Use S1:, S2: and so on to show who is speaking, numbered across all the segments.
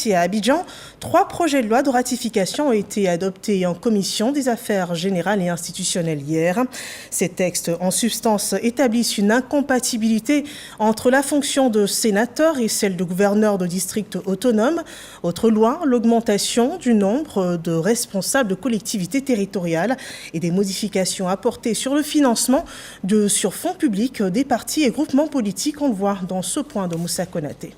S1: ici à Abidjan, 3 projets de loi de ratification ont été adoptés en commission des affaires générales et institutionnelles hier. Ces textes, en substance, établissent une incompatibilité entre la fonction de sénateur et celle de gouverneur de district autonome. Autre loi, l'augmentation du nombre de responsables de collectivités territoriales et des modifications apportées sur le financement sur fonds publics des partis et groupements politiques. On le voit dans ce point de Moussa Konaté.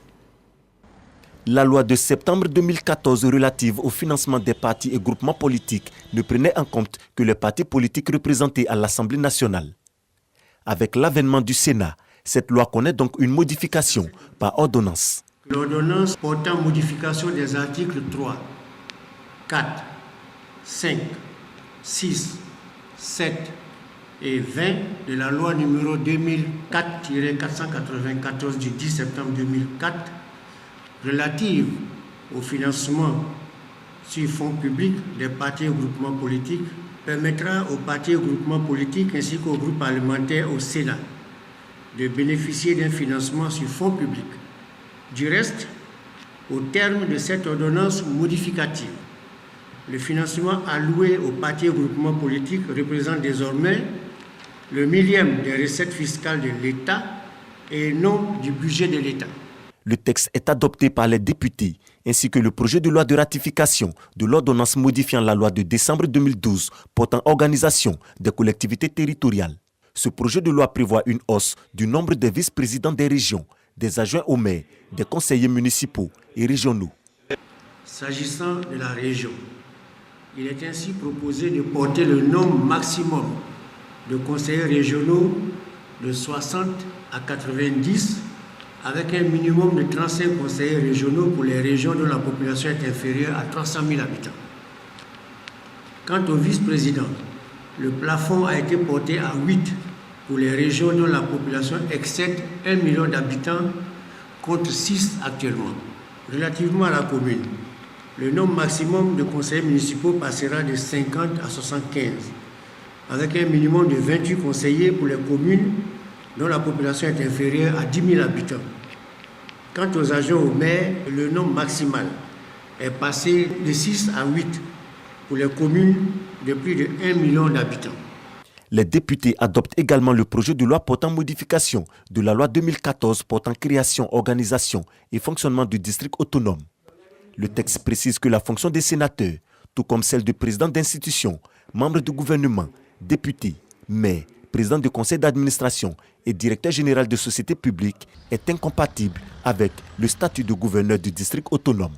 S2: La loi de septembre 2014 relative au financement des partis et groupements politiques ne prenait en compte que les partis politiques représentés à l'Assemblée nationale. Avec l'avènement du Sénat, cette loi connaît donc une modification par ordonnance.
S3: L'ordonnance portant modification des articles 3, 4, 5, 6, 7 et 20 de la loi numéro 2004-494 du 10 septembre 2004 relative au financement sur fonds publics des partis et groupements politiques permettra aux partis et groupements politiques ainsi qu'aux groupes parlementaires au Sénat de bénéficier d'un financement sur fonds publics. Du reste, au terme de cette ordonnance modificative, le financement alloué aux partis et groupements politiques représente désormais le millième des recettes fiscales de l'État et non du budget de l'État.
S2: Le texte est adopté par les députés, ainsi que le projet de loi de ratification de l'ordonnance modifiant la loi de décembre 2012 portant organisation des collectivités territoriales. Ce projet de loi prévoit une hausse du nombre des vice-présidents des régions, des adjoints au maire, des conseillers municipaux et régionaux.
S3: S'agissant de la région, il est ainsi proposé de porter le nombre maximum de conseillers régionaux de 60 à 90, avec un minimum de 35 conseillers régionaux pour les régions dont la population est inférieure à 300 000 habitants. Quant au vice-président, le plafond a été porté à 8 pour les régions dont la population excède 1 million d'habitants contre 6 actuellement. Relativement à la commune, le nombre maximum de conseillers municipaux passera de 50 à 75, avec un minimum de 28 conseillers pour les communes dont la population est inférieure à 10 000 habitants. Quant aux adjoints au maire, le nombre maximal est passé de 6 à 8 pour les communes de plus de 1 million d'habitants.
S2: Les députés adoptent également le projet de loi portant modification de la loi 2014 portant création, organisation et fonctionnement du district autonome. Le texte précise que la fonction des sénateurs, tout comme celle de président d'institution, membre du gouvernement, député, maire, président du conseil d'administration et directeur général de société publique est incompatible avec le statut de gouverneur du district autonome.